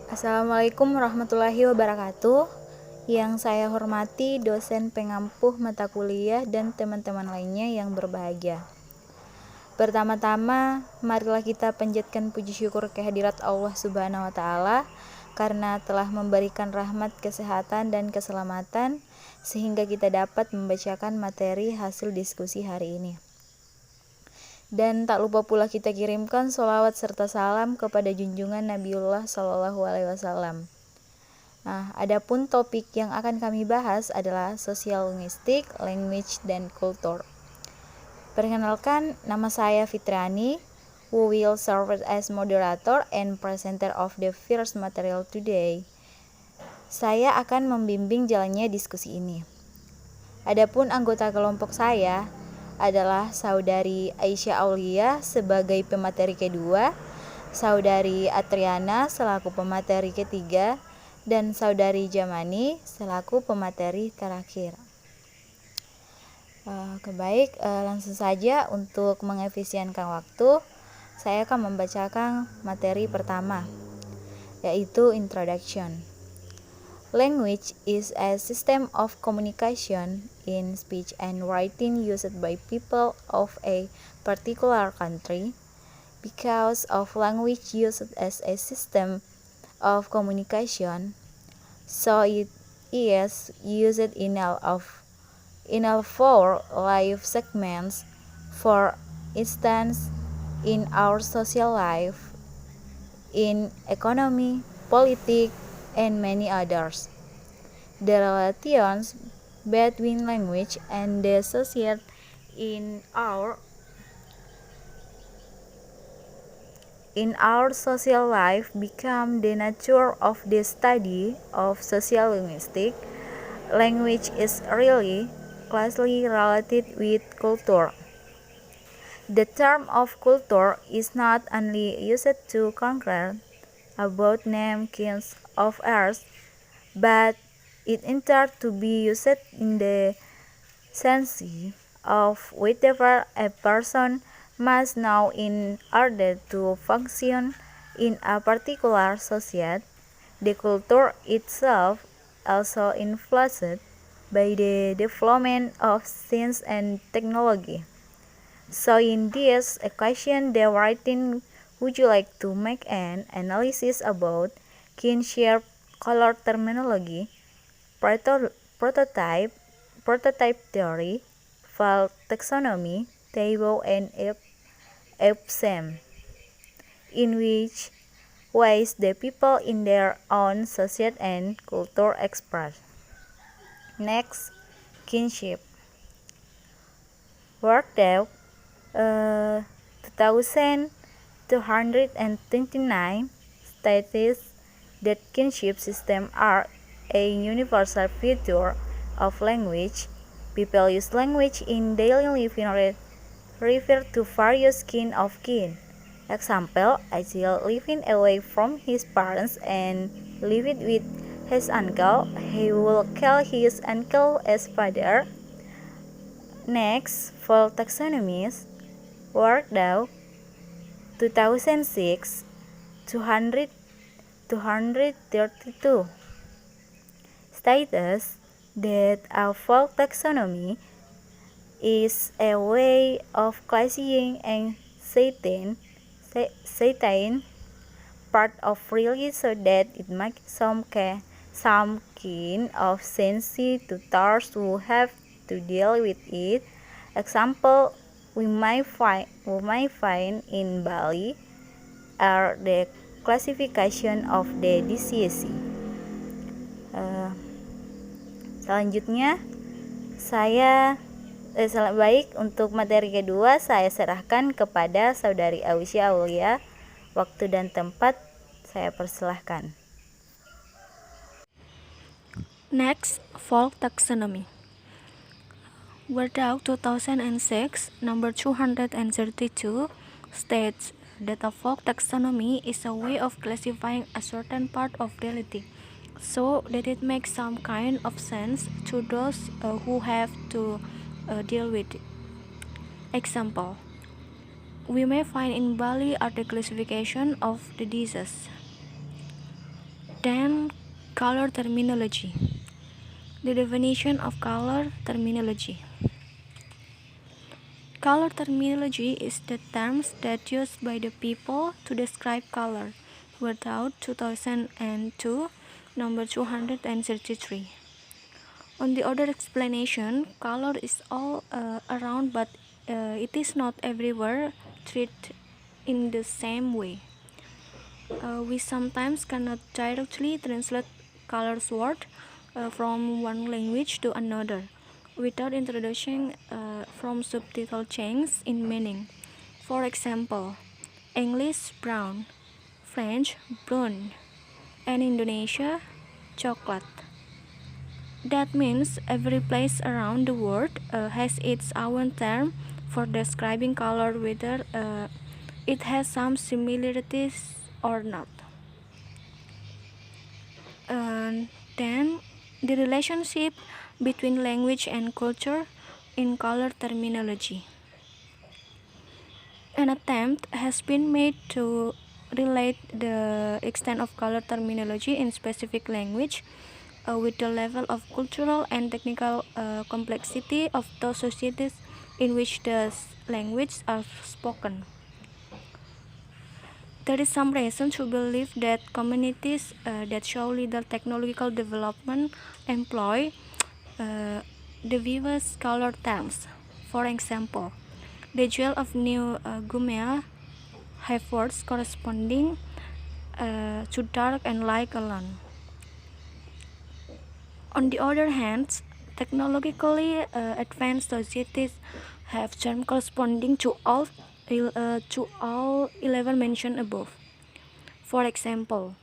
Assalamualaikum warahmatullahi wabarakatuh. Yang saya hormati dosen pengampuh mata kuliah dan teman-teman lainnya yang berbahagia. Pertama-tama, marilah kita panjatkan puji syukur kehadirat Allah Subhanahu wa taala karena telah memberikan rahmat, kesehatan dan keselamatan sehingga kita dapat membacakan materi hasil diskusi hari ini. Dan tak lupa pula kita kirimkan sholawat serta salam kepada junjungan Nabiullah Shallallahu Alaihi Wasallam. Nah, adapun topik yang akan kami bahas adalah sosial linguistik, language, dan culture. Perkenalkan, nama saya Fitriani, who will serve as moderator and presenter of the first material today. Saya akan membimbing jalannya diskusi ini. Adapun anggota kelompok saya adalah Saudari Aisyah Aulia sebagai pemateri kedua, Saudari Atriana selaku pemateri ketiga, dan Saudari Jamani selaku pemateri terakhir. Langsung saja untuk mengefisienkan waktu, saya akan membacakan materi pertama, yaitu Introduction. Language is a system of communication in speech and writing used by people of a particular country. Because of language used as a system of communication, so it is used in all four life segments. For instance, in our social life, in economy, politics, and many others. The relations between language and the society in our social life become the nature of the study of social linguistics. Language is really closely related with culture. The term of culture is not only used to conquer about name, kinds of earth, but it intended to be used in the sense of whatever a person must know in order to function in a particular society. The culture itself also influenced by the development of science and technology. So in this equation, the writing would you like to make an analysis about kinship, color terminology, prototype theory, file taxonomy, table, and epsem, in which ways the people in their own society and culture express. Next, kinship. Workday 2229 states that kinship systems are a universal feature of language. People use language in daily living refer to various kinds of kin. Example, a child living away from his parents and living with his uncle, he will call his uncle as father. Next, for taxonomies, Workday 2006 232 states that a folk taxonomy is a way of classifying and citing part of really so that it makes some kind of sense to those who have to deal with it. Example we might find in Bali are the classification of the disease. Selanjutnya baik untuk materi kedua saya serahkan kepada Saudari Aisyah Aulia. Waktu dan tempat saya persilahkan. Next, folk taxonomy. Workday 2006 number 232 states that a folk taxonomy is a way of classifying a certain part of reality, so that it makes some kind of sense to those who have to deal with it. Example, we may find in Bali are the classification of the disease. Then, color terminology. The definition of color terminology. Color terminology is the terms that used by the people to describe color. Without 2002, number 233. On the other explanation, color is all around, but it is not everywhere treated in the same way. We sometimes cannot directly translate colors word from one language to another without introducing from subtitle changes in meaning. For example, English brown, French brown, and Indonesia chocolate. That means every place around the world has its own term for describing color, whether it has some similarities or not. And then the relationship between language and culture in color terminology. An attempt has been made to relate the extent of color terminology in specific language with the level of cultural and technical complexity of those societies in which the languages are spoken. There is some reason to believe that communities that show little technological development employ diverse color terms. For example, the jewel of New Guinea have words corresponding to dark and light alone. On the other hand, technologically advanced societies have terms corresponding to all 11 mentioned above. For example,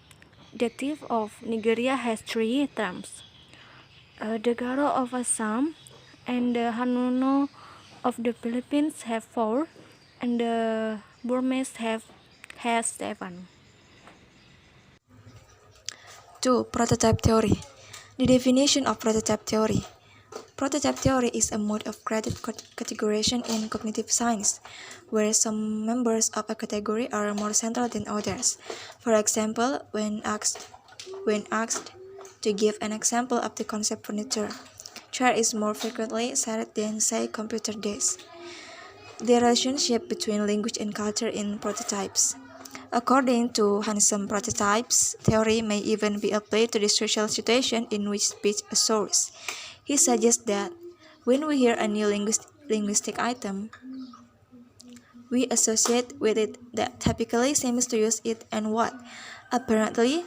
the thief of Nigeria has 3 terms. The Garo of Assam and the Hanuno of the Philippines have 4, and the Burmese has 7. 2. Prototype theory. The definition of prototype theory. Prototype theory is a mode of graded categorization in cognitive science, where some members of a category are more central than others. For example, when asked to give an example of the concept furniture, chair is more frequently cited than, say, computer desk. The relationship between language and culture in prototypes. According to Hanson, prototypes theory may even be applied to the social situation in which speech is source. He suggests that when we hear a new linguistic item, we associate with it that typically seems to use it and what, apparently,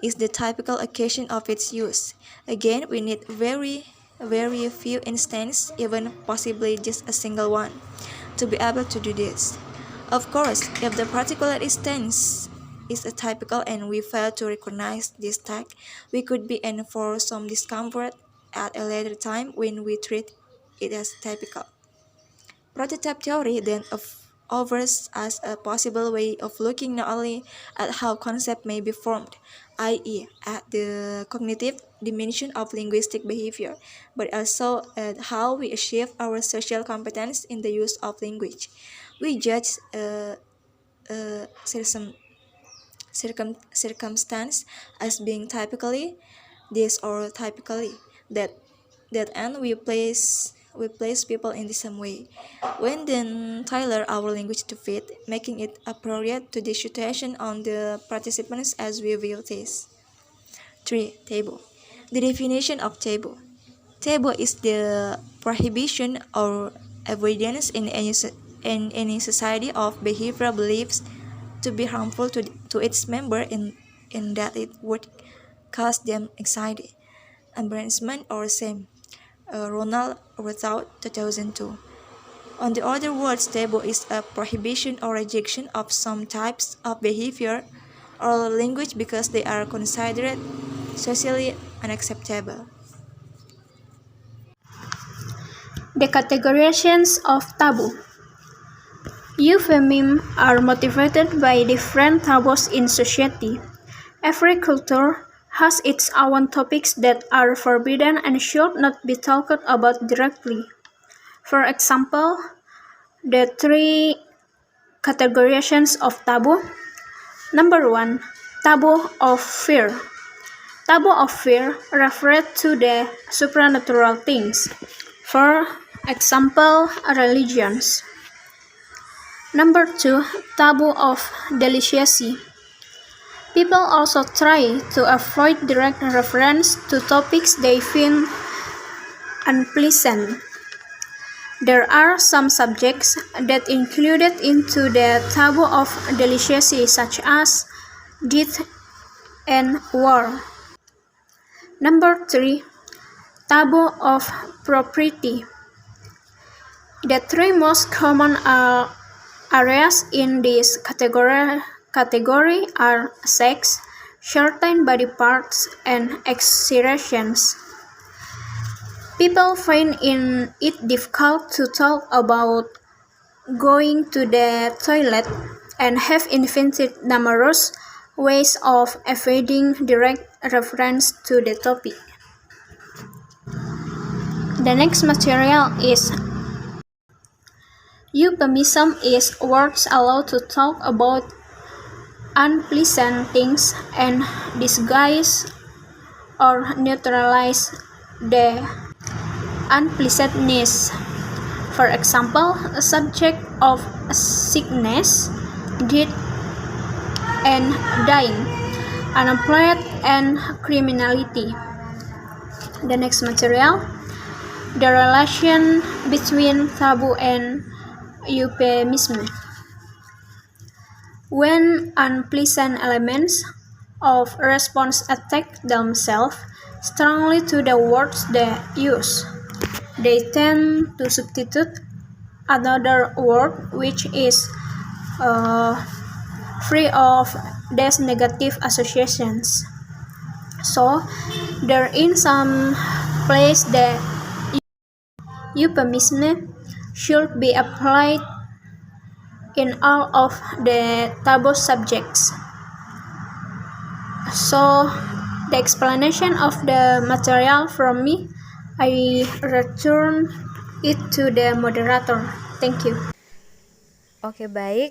is the typical occasion of its use. Again, we need very few instances, even possibly just a single one, to be able to do this. Of course, if the particular instance is atypical and we fail to recognize this tag, we could be in for some discomfort at a later time when we treat it as typical. Prototype theory then offers us a possible way of looking not only at how concepts may be formed, i.e., at the cognitive dimension of linguistic behavior, but also at how we achieve our social competence in the use of language. We judge circumstance as being typically this or typically that and we place people in the same way. When then tailor our language to fit, making it appropriate to the situation on the participants as we view this. 3. Taboo. The definition of taboo. Taboo is the prohibition or avoidance in any society of behavior beliefs to be harmful to its member in that it would cause them anxiety, embarrassment, or shame. Ronald Ruthout, 2002. On the other words, taboo is a prohibition or rejection of some types of behavior or language because they are considered socially unacceptable. The categorizations of taboo. Euphemisms are motivated by different taboos in society. Every culture has its own topics that are forbidden and should not be talked about directly. For example, the 3 categorizations of taboo. Number 1. Taboo of fear. Taboo of fear referred to the supernatural things. For example, religions. Number 2, taboo of delicacy. People also try to avoid direct reference to topics they find unpleasant. There are some subjects that included into the taboo of delicacy such as death and war. Number 3, taboo of propriety. The three most common areas in this category are sex, certain body parts, and excretions. People find it difficult to talk about going to the toilet and have invented numerous ways of avoiding direct reference to the topic. The next material is euphemism is words allowed to talk about unpleasant things and disguise or neutralize the unpleasantness. For example, a subject of sickness, death, and dying, unemployment, and criminality. The next material, the relation between taboo and euphemism. When unpleasant elements of response attach themselves strongly to the words they use, they tend to substitute another word which is free of these negative associations. So, there in some place the euphemism should be applied in all of the taboo subjects. So, the explanation of the material from me, I return it to the moderator. Thank you. Oke, baik.